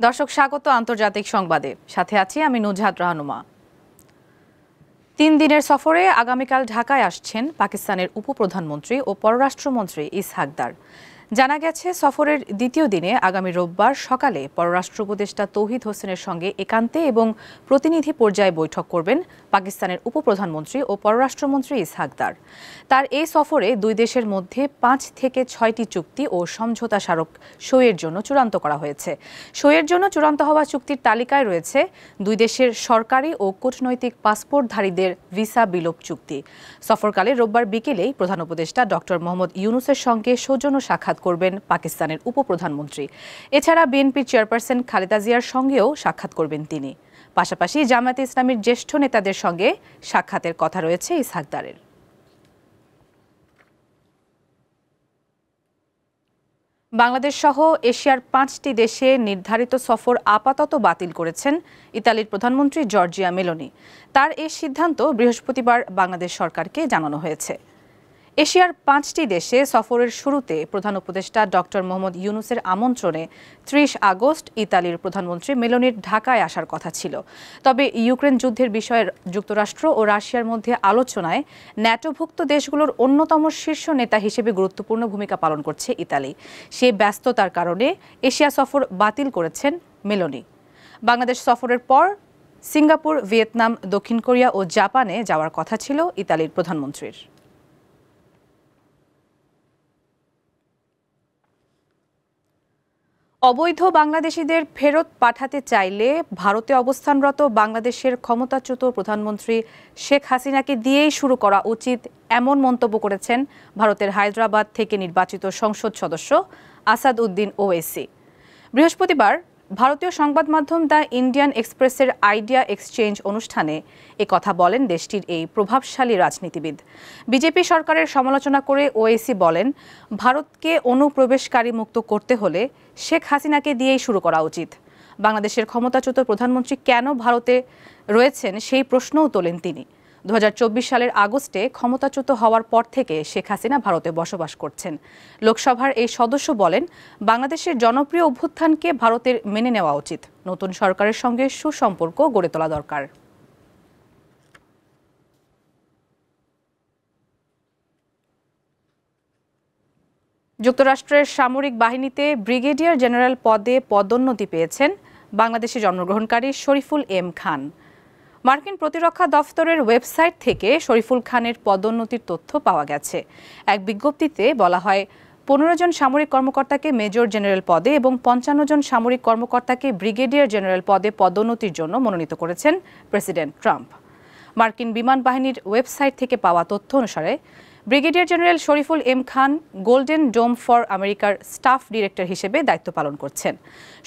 দর্শক স্বাগত আন্তর্জাতিক সংবাদে, সাথে আছি আমি নুজহাত রাহনুমা। 3 দিনের সফরে আগামীকাল ঢাকায় আসছেন পাকিস্তানের উপপ্রধানমন্ত্রী ও পররাষ্ট্রমন্ত্রী ইসহাক দার। জানা গেছে, সফরের দ্বিতীয় দিনে আগামী রোববার সকালে পররাষ্ট্র উপদেষ্টা তৌহিদ হোসেনের সঙ্গে একান্তে এবং প্রতিনিধি পর্যায়ে বৈঠক করবেন পাকিস্তানের উপপ্রধানমন্ত্রী ও পররাষ্ট্রমন্ত্রী ইসহাক দার। তার এই সফরে দুই দেশের মধ্যে 5 থেকে 6টি চুক্তি ও সমঝোতা স্মারক সইয়ের জন্য চূড়ান্ত করা হয়েছে। সইয়ের জন্য চূড়ান্ত হওয়া চুক্তির তালিকায় রয়েছে দুই দেশের সরকারি ও কূটনৈতিক পাসপোর্টধারীদের ভিসা বিলোপ চুক্তি। সফরকালে রোববার বিকেলেই প্রধান উপদেষ্টা ডক্টর মোহাম্মদ ইউনূসের সঙ্গে সৌজন্য সাক্ষাৎ করবেন পাকিস্তানের উপপ্রধানমন্ত্রী। এছাড়া বিএনপির চেয়ারপারসন খালেদা জিয়ার সঙ্গেও সাক্ষাৎ করবেন তিনি। পাশাপাশি জামায়াতে ইসলামীর জ্যেষ্ঠ নেতাদের সঙ্গে সাক্ষাতের কথা রয়েছে ইসহাক দারের। বাংলাদেশ সহ এশিয়ার 5টি দেশে নির্ধারিত সফর আপাতত বাতিল করেছেন ইতালির প্রধানমন্ত্রী জর্জিয়া মেলোনি। তার এই সিদ্ধান্ত বৃহস্পতিবার বাংলাদেশ সরকারকে জানানো হয়েছে। এশিয়ার 5টি দেশে সফরের শুরুতে প্রধান উপদেষ্টা ডক্টর মোহাম্মদ ইউনূসের আমন্ত্রণে 30 আগস্ট ইতালির প্রধানমন্ত্রী মেলোনির ঢাকায় আসার কথা ছিল। তবে ইউক্রেন যুদ্ধের বিষয়ে যুক্তরাষ্ট্র ও রাশিয়ার মধ্যে আলোচনায় ন্যাটোভুক্ত দেশগুলোর অন্যতম শীর্ষ নেতা হিসেবে গুরুত্বপূর্ণ ভূমিকা পালন করছে ইতালি। সেই ব্যস্ততার কারণে এশিয়া সফর বাতিল করেছেন মেলোনি। বাংলাদেশ সফরের পর সিঙ্গাপুর, ভিয়েতনাম, দক্ষিণ কোরিয়া ও জাপানে যাওয়ার কথা ছিল ইতালির প্রধানমন্ত্রীর। অবৈধ বাংলাদেশিদের ফেরত পাঠাতে চাইলে ভারতে অবস্থানরত বাংলাদেশের ক্ষমতাচ্যুত প্রধানমন্ত্রী শেখ হাসিনাকে দিয়েই শুরু করা উচিত, এমন মন্তব্য করেছেন ভারতের হায়দ্রাবাদ থেকে নির্বাচিত সংসদ সদস্য আসাদ উদ্দিন ওয়েসি। বৃহস্পতিবার ভারতীয় সংবাদ মাধ্যম দ্য ইন্ডিয়ান এক্সপ্রেসের আইডিয়া এক্সচেঞ্জ অনুষ্ঠানে কথা বলেন দেশটির এই প্রভাবশালী রাজনীতিবিদ। বিজেপি সরকারের সমালোচনা করে ওয়েসি বলেন, ভারতকে অনুপ্রবেশকারী মুক্ত করতে হলে শেখ হাসিনাকে দিয়েই শুরু করা উচিত। বাংলাদেশের ক্ষমতাচ্যুত প্রধানমন্ত্রী কেন ভারতে রয়েছেন সেই প্রশ্নও তোলেন তিনি। 2024 সালের আগস্টে ক্ষমতাচ্যুত হওয়ার পর থেকে শেখ হাসিনা ভারতে বসবাস করছেন। লোকসভার এই সদস্য বলেন, বাংলাদেশের জনপ্রিয় অভ্যুত্থানকে ভারতের মেনে নেওয়া উচিত। নতুন সরকারের সঙ্গে সুসম্পর্ক গড়ে তোলা দরকার। যুক্তরাষ্ট্রের সামরিক বাহিনীতে ব্রিগেডিয়ার জেনারেল পদে পদোন্নতি পেয়েছেন বাংলাদেশে জন্মগ্রহণকারী শরীফুল এম খান। মার্কিন প্রতিরক্ষা দফতরের ওয়েবসাইট থেকে শরীফুল খানের পদোন্নতির তথ্য পাওয়া গেছে। এক বিজ্ঞপ্তিতে বলা হয়, 15 জন সামরিক কর্মকর্তাকে মেজর জেনারেল পদে এবং 55 জন সামরিক কর্মকর্তাকে ব্রিগেডিয়ার জেনারেল পদে পদোন্নতির জন্য মনোনীত করেছেন প্রেসিডেন্ট ট্রাম্প। মার্কিন বিমান বাহিনীর ওয়েবসাইট থেকে পাওয়া তথ্য অনুসারে brigadier general Shariful M Khan golden dome for আমেরিকার স্টাফ ডিরেক্টর হিসেবে দায়িত্ব পালন করছেন।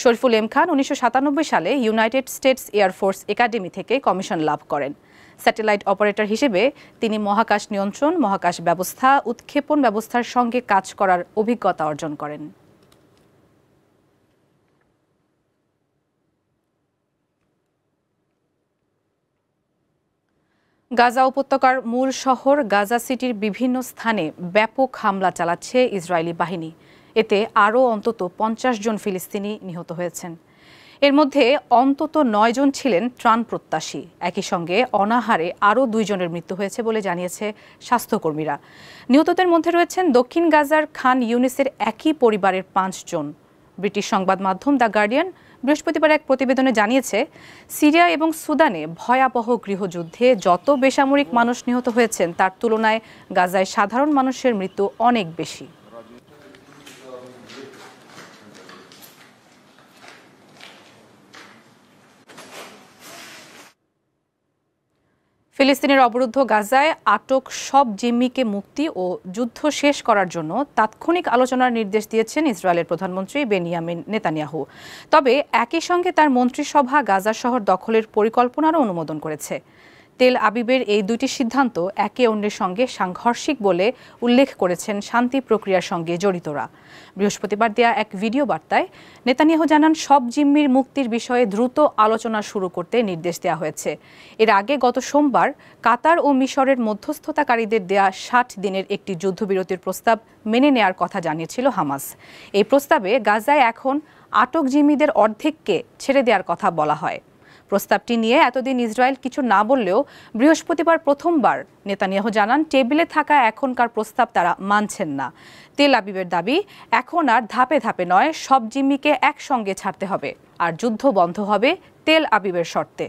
শরীফুল এম খান 1997 সালে ইউনাইটেড স্টেটস এয়ারফোর্স একাডেমি থেকে কমিশন লাভ করেন। স্যাটেলাইট অপারেটর হিসেবে তিনি মহাকাশ নিয়ন্ত্রণ, মহাকাশ ব্যবস্থা, উৎক্ষেপণ ব্যবস্থার সঙ্গে কাজ করার অভিজ্ঞতা অর্জন করেন। গাজা উপত্যকার মূল শহর গাজা সিটির বিভিন্ন স্থানে ব্যাপক হামলা চালাচ্ছে ইসরায়েলি বাহিনী। এতে আরও অন্তত 50 জন ফিলিস্তিনি নিহত হয়েছেন। এর মধ্যে অন্তত 9 জন ছিলেন ত্রাণ প্রত্যাশী। একই সঙ্গে অনাহারে আরও 2 জনের মৃত্যু হয়েছে বলে জানিয়েছে স্বাস্থ্যকর্মীরা। নিহতদের মধ্যে রয়েছেন দক্ষিণ গাজার খান ইউনিসের একই পরিবারের 5 জন। ব্রিটিশ সংবাদ মাধ্যম দ্য গার্ডিয়ান বৃহস্পতিবার এক প্রতিবেদনে জানিয়েছে, সিরিয়া এবং সুদানে ভয়াবহ গৃহযুদ্ধে যত বেসামরিক মানুষ নিহত হয়েছেন তার তুলনায় গাজায় সাধারণ মানুষের মৃত্যু অনেক বেশি। ফিলিস্তিনের অবরুদ্ধ গাজায় আটক সব জিম্মিকে মুক্তি ও যুদ্ধ শেষ করার জন্য তাৎক্ষণিক আলোচনার নির্দেশ দিয়েছেন ইসরায়েলের প্রধানমন্ত্রী বেনিয়ামিন নেতানিয়াহু। তবে একই সঙ্গে তার মন্ত্রিসভা গাজা শহর দখলের পরিকল্পনারও অনুমোদন করেছে। তেল আবিবের এই দুটি সিদ্ধান্ত একে অন্যের সঙ্গে সাংঘর্ষিক বলে উল্লেখ করেছেন শান্তি প্রক্রিয়ার সঙ্গে জড়িতরা। বৃহস্পতিবার দেয়া এক ভিডিও বার্তায় নেতানিয়াহু জানান, সব জিম্মির মুক্তির বিষয়ে দ্রুত আলোচনা শুরু করতে নির্দেশ দেওয়া হয়েছে। এর আগে গত সোমবার কাতার ও মিশরের মধ্যস্থতাকারীদের দেয়া ৬০ দিনের একটি যুদ্ধবিরতির প্রস্তাব মেনে নেয়ার কথা জানিয়েছিল হামাস। এই প্রস্তাবে গাজায় এখন আটক জিম্মিদের অর্ধেককে ছেড়ে দেওয়ার কথা বলা হয়। প্রস্তাবটি নিয়ে এতদিন ইসরায়েল কিছু না বললেও বৃহস্পতিবার প্রথমবার নেতানিয়াহু জানান, টেবিলে থাকা এখনকার প্রস্তাব তারা মানছেন না। তেল আবিবের দাবি, এখন আর ধাপে ধাপে নয়, সব জিম্মিকে একসঙ্গে ছাড়তে হবে, আর যুদ্ধ বন্ধ হবে তেল আবিবের শর্তে।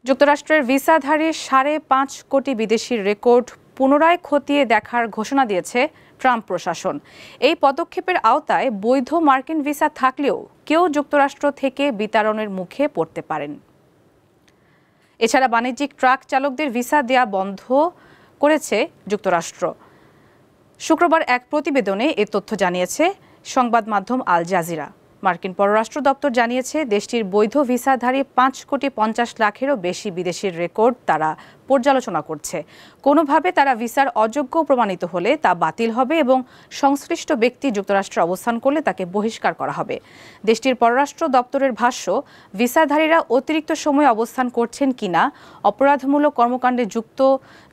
যুক্তরাষ্ট্রের ভিসাধারী ৫.৫ কোটি বিদেশির রেকর্ড পুনরায় খতিয়ে দেখার ঘোষণা দিয়েছে ট্রাম্প প্রশাসন। এই পদক্ষেপের আওতায় বৈধ মার্কিন ভিসা থাকলেও কেউ যুক্তরাষ্ট্র থেকে বিতাড়নের মুখে পড়তে পারেন। এছাড়া বাণিজ্যিক ট্রাক চালকদের ভিসা দেয়া বন্ধ করেছে যুক্তরাষ্ট্র। শুক্রবার এক প্রতিবেদনে এ তথ্য জানিয়েছে সংবাদ মাধ্যম আল জাজিরা। মার্কিন পররাষ্ট্র দপ্তর জানিয়েছে, দেশটির বৈধ ভিসাধারী ৫.৫০ লাখেরও বেশি বিদেশির রেকর্ড তারা পর্যালোচনা করছে। কোনোভাবে তারা ভিসার অযোগ্য প্রমাণিত হলে তা বাতিল হবে এবং সংশ্লিষ্ট ব্যক্তি যুক্তরাষ্ট্রে অবস্থান করলে তাকে বহিষ্কার করা হবে। দেশটির পররাষ্ট্র দপ্তরের ভাষ্য, ভিসাধারীরা অতিরিক্ত সময় অবস্থান করছেন কিনা, অপরাধমূলক কর্মকাণ্ডে যুক্ত,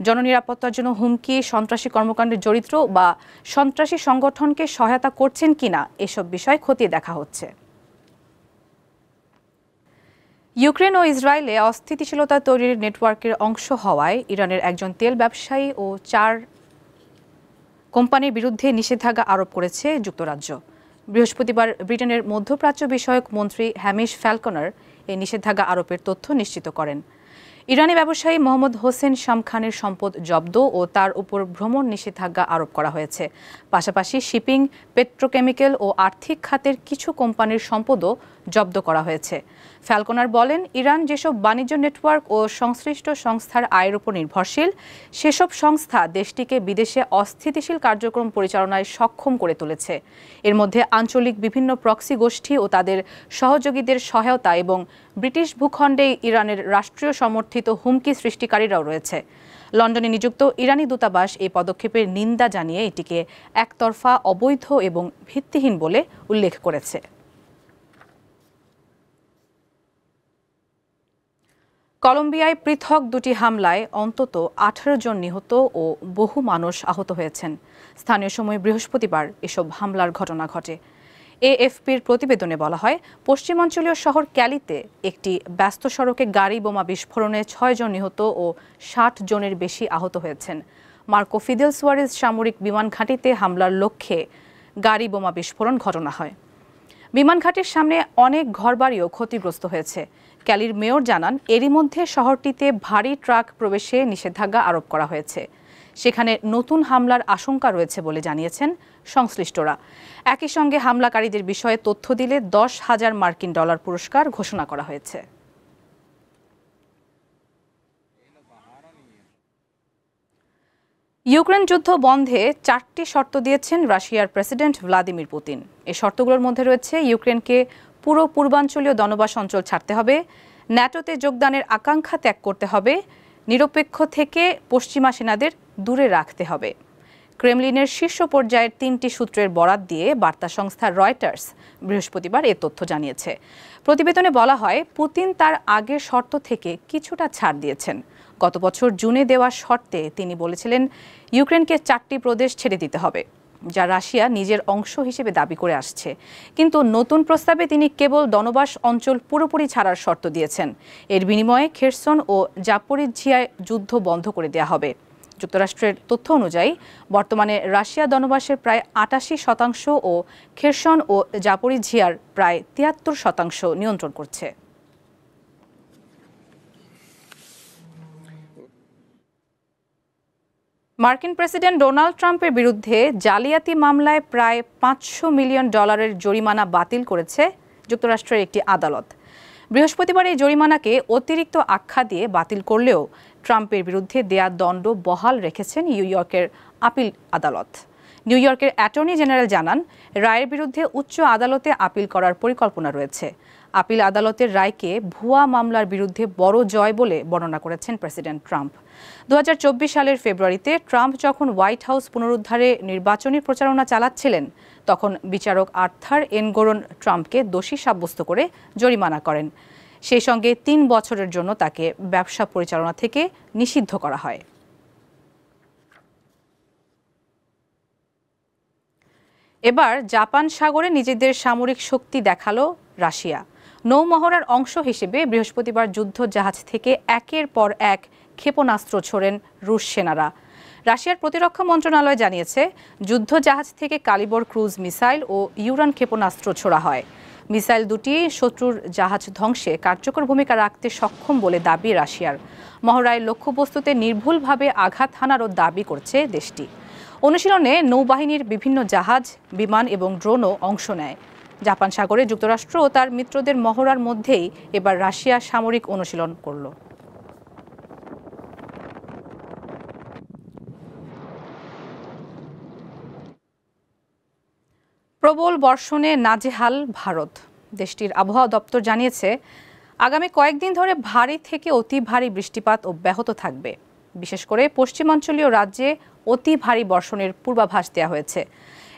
জননিরাপত্তার জন্য হুমকি, সন্ত্রাসী কর্মকাণ্ডে জড়িত বা সন্ত্রাসী সংগঠনকে সহায়তা করছেন কিনা এসব বিষয় খতিয়ে দেখা হচ্ছে। ইউক্রেন ও ইসরায়েলে অস্থিতিশীলতা তৈরির নেটওয়ার্কের অংশ হওয়ায় ইরানের একজন তেল ব্যবসায়ী ও ৪ কোম্পানির বিরুদ্ধে নিষেধাজ্ঞা আরোপ করেছে যুক্তরাজ্য। বৃহস্পতিবার ব্রিটেনের মধ্যপ্রাচ্য বিষয়ক মন্ত্রী হ্যামিশ ফ্যালকনার এই নিষেধাজ্ঞা আরোপের তথ্য নিশ্চিত করেন। ইরানি ব্যবসায়ী মোহাম্মদ হোসেন শামখানের সম্পদ জব্দ ও তার উপর ভ্রমণ নিষেধাজ্ঞা আরোপ করা হয়েছে। পাশাপাশি শিপিং, পেট্রোকেমিক্যাল ও আর্থিক খাতের কিছু কোম্পানির সম্পদও জব্দ করা হয়েছে। ফ্যালকনার বলেন, ইরান যেসব বাণিজ্য নেটওয়ার্ক ও সংশ্লিষ্ট সংস্থার আয়ের উপর নির্ভরশীল, সেসব সংস্থা দেশটিকে বিদেশে অস্থিতিশীল কার্যক্রম পরিচালনায় সক্ষম করে তুলেছে। এর মধ্যে আঞ্চলিক বিভিন্ন প্রক্সি গোষ্ঠী ও তাদের সহযোগীদের সহায়তা এবং ব্রিটিশ ভূখণ্ডে ইরানের রাষ্ট্রীয় সমর্থিত হুমকি সৃষ্টিকারীরাও রয়েছে। লন্ডনে নিযুক্ত ইরানি দূতাবাস এই পদক্ষেপের নিন্দা জানিয়ে এটিকে একতরফা, অবৈধ এবং ভিত্তিহীন বলে উল্লেখ করেছে। কলম্বিয়ায় পৃথক দুটি হামলায় অন্তত ১৮ জন নিহত ও বহু মানুষ আহত হয়েছেন। স্থানীয় সময় বৃহস্পতিবার এসব হামলার ঘটনা ঘটে। এএফপির প্রতিবেদনে বলা হয়, পশ্চিমাঞ্চলীয় শহর ক্যালিতে একটি ব্যস্ত সড়কে গাড়ি বোমা বিস্ফোরণে ৬ জন নিহত ও ৬০ জনের বেশি আহত হয়েছেন। মার্কো ফিদেল সুয়ারেজ সামরিক বিমান ঘাঁটিতে হামলার লক্ষ্যে গাড়ি বোমা বিস্ফোরণ ঘটনা হয়। বিমান ঘাঁটির সামনে অনেক ঘরবাড়িও ক্ষতিগ্রস্ত হয়েছে। ক্যালির মেয়র জানান, এরই মধ্যে শহরটিতে ভারী ট্রাক প্রবেশে নিষেধাজ্ঞা আরোপ করা হয়েছে। সেখানে নতুন হামলার আশঙ্কা রয়েছে বলে জানিয়েছেন সংশ্লিষ্টরা। একই সঙ্গে হামলাকারীদের বিষয়ে তথ্য দিলে $10,000 মার্কিন পুরস্কার ঘোষণা করা হয়েছে। ইউক্রেন যুদ্ধ বন্ধে 4টি শর্ত দিয়েছেন রাশিয়ার প্রেসিডেন্ট ভ্লাদিমির পুতিন। এই শর্তগুলোর মধ্যে রয়েছে, ইউক্রেনকে পুরো পূর্বাঞ্চলীয় দনবাস অঞ্চল ছাড়তে হবে, ন্যাটোতে যোগদানের আকাঙ্ক্ষা ত্যাগ করতে হবে, নিরপেক্ষ থেকে পশ্চিমা সেনাদের দূরে রাখতে হবে। ক্রেমলিনের শীর্ষ পর্যায়ের 3টি সূত্রের বরাত দিয়ে বার্তা সংস্থা রয়টার্স বৃহস্পতিবার এ তথ্য জানিয়েছে। প্রতিবেদনে বলা হয়, পুতিন তার আগের শর্ত থেকে কিছুটা ছাড় দিয়েছেন। গত বছর জুনে দেওয়া শর্তে তিনি বলেছিলেন, ইউক্রেনকে 4টি প্রদেশ ছেড়ে দিতে হবে, যা রাশিয়া নিজের অংশ হিসেবে দাবি করে আসছে। কিন্তু নতুন প্রস্তাবে তিনি কেবল দনবাস অঞ্চল পুরোপুরি ছাড়ার শর্ত দিয়েছেন। এর বিনিময়ে খেরসন ও জাপোরিঝিয়ায় যুদ্ধ বন্ধ করে দেওয়া হবে। যুক্তরাষ্ট্রের তথ্য অনুযায়ী বর্তমানে রাশিয়া দনবাসের প্রায় 88% ও খেরসন ও জাপোরিঝিয়ার প্রায় 73% নিয়ন্ত্রণ করছে। মার্কিন প্রেসিডেন্ট ডোনাল্ড ট্রাম্পের বিরুদ্ধে জালিয়াতি মামলায় প্রায় $500 মিলিয়ন জরিমানা বাতিল করেছে যুক্তরাষ্ট্রের একটি আদালত। বৃহস্পতিবার এই জরিমানাকে অতিরিক্ত আখ্যা দিয়ে বাতিল করলেও ট্রাম্পের বিরুদ্ধে দেয়া দণ্ড বহাল রেখেছেন নিউ ইয়র্কের আপিল আদালত। নিউ ইয়র্কের অ্যাটর্নি জেনারেল জানান, রায়ের বিরুদ্ধে উচ্চ আদালতে আপিল করার পরিকল্পনা রয়েছে। আপিল আদালতের রায়কে ভুয়া মামলার বিরুদ্ধে বড় জয় বলে বর্ণনা করেছেন প্রেসিডেন্ট ট্রাম্প। 2024 সালের ফেব্রুয়ারিতে ট্রাম্প যখন হোয়াইট হাউস পুনরুদ্ধারে নির্বাচনী প্রচারণা চালাচ্ছিলেন, তখন বিচারক আর্থার এনগোরন ট্রাম্পকে দোষী সাব্যস্ত করে জরিমানা করেন। সেই সঙ্গে 3 বছরের জন্য তাকে ব্যবসা পরিচালনা থেকে নিষিদ্ধ করা হয়। এবার জাপান সাগরে নিজেদের সামরিক শক্তি দেখালো রাশিয়া। নৌমহড়ার অংশ হিসেবে বৃহস্পতিবার যুদ্ধ জাহাজ থেকে একের পর এক ক্ষেপণাস্ত্র ছোড়েন রুশ সেনারা। রাশিয়ার প্রতিরক্ষা মন্ত্রণালয় জানিয়েছে, যুদ্ধ জাহাজ থেকে কালিবর ক্রুজ মিসাইল ও ইউরান ক্ষেপণাস্ত্র ছোড়া হয়। মিসাইল দুটি শত্রুর জাহাজ ধ্বংসে কার্যকর ভূমিকা রাখতে সক্ষম বলে দাবি রাশিয়ার। মহড়ায় লক্ষ্যবস্তুতে নির্ভুলভাবে আঘাত হানারও দাবি করছে দেশটি। অনুশীলনে নৌবাহিনীর বিভিন্ন জাহাজ, বিমান এবং ড্রোনও অংশ নেয়। জাপান সাগরে যুক্তরাষ্ট্র ও তার মিত্রদের মহড়ার মধ্যেই এবার রাশিয়া সামরিক অনুশীলন করল। প্রবল বর্ষণে নাজেহাল ভারত। দেশটির আবহাওয়া দপ্তর জানিয়েছে, আগামী কয়েকদিন ধরে ভারী থেকে অতি ভারী বৃষ্টিপাত অব্যাহত থাকবে। বিশেষ করে পশ্চিমাঞ্চলীয় রাজ্যে অতি ভারী বর্ষণের পূর্বাভাস দেওয়া হয়েছে।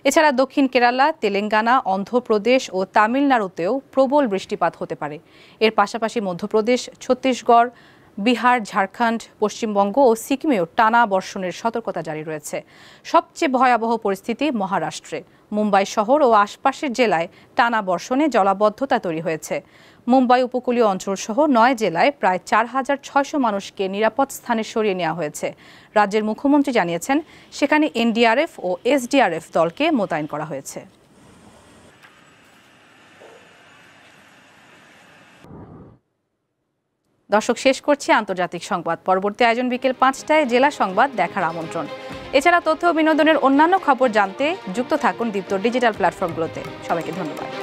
এছাড়া দক্ষিণ কেরালা, তেলেঙ্গানা, অন্ধ্রপ্রদেশ ও তামিলনাড়ুতেও প্রবল বৃষ্টিপাত হতে পারে। এর পাশাপাশি মধ্যপ্রদেশ, ছত্তিশগড়, বিহার, ঝাড়খণ্ড, পশ্চিমবঙ্গ ও সিকিমেও টানা বর্ষণের সতর্কতা জারি রয়েছে। সবচেয়ে ভয়াবহ পরিস্থিতি মহারাষ্ট্রে। মুম্বাই শহর ও আশপাশের জেলায় টানা বর্ষণে জলাবদ্ধতা তৈরি হয়েছে। মুম্বাই উপকূলীয় অঞ্চল সহ 9 জেলায় প্রায় 4600 মানুষকে নিরাপদ স্থানে সরিয়ে নেওয়া হয়েছে। রাজ্যের মুখ্যমন্ত্রী জানিয়েছেন, সেখানে এনডিআরএফ ও এসডিআরএফ দলকে মোতায়েন করা হয়েছে। দর্শক, শেষ করছি আন্তর্জাতিক সংবাদ। পরবর্তী আয়োজন বিকেল 5টায় জেলা সংবাদ দেখার আমন্ত্রণ। এছাড়া তথ্য ও বিনোদনের অন্যান্য খবর জানতে যুক্ত থাকুন দীপ্ত ডিজিটাল প্ল্যাটফর্মগুলোতে। সবাইকে ধন্যবাদ।